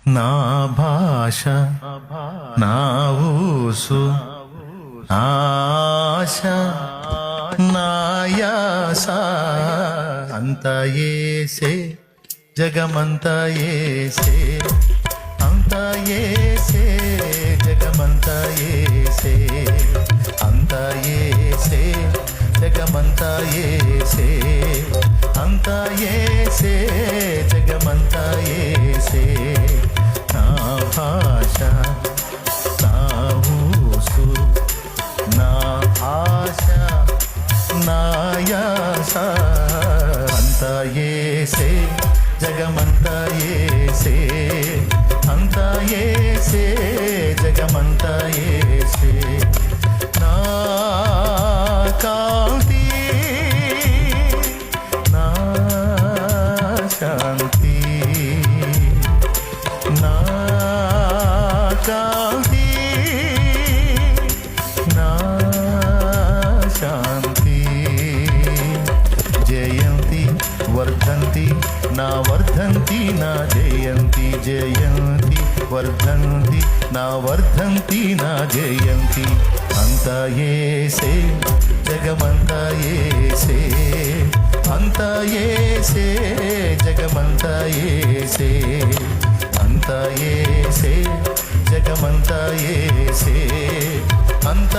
నా భాష నా ఊసు ఆశ నా యాస అంత యేసే జగమంత యేసే అంత యేసే జగమంత యేసే అంత యేసే జగమంత యేసే అంత యేసే జగమంత యేసే నా భాష నా ఊసు నా ఆశ నా యాస అంత యేసే జగమంత యేసే అంత యేసే జగమంత యేసే నా కాంతి నా శాంతి నా కాంతి నా శాంతి జయంతి వర్ధంతి నా వర్ధంతి నా జయంతి జయంతి వర్ధంతి నా వర్ధంతి నా జయంతి అంత యేసే జగమంత యేసే అంత యేసే జగమంత యేసే అంత యేసే జగమంత యేసే అంత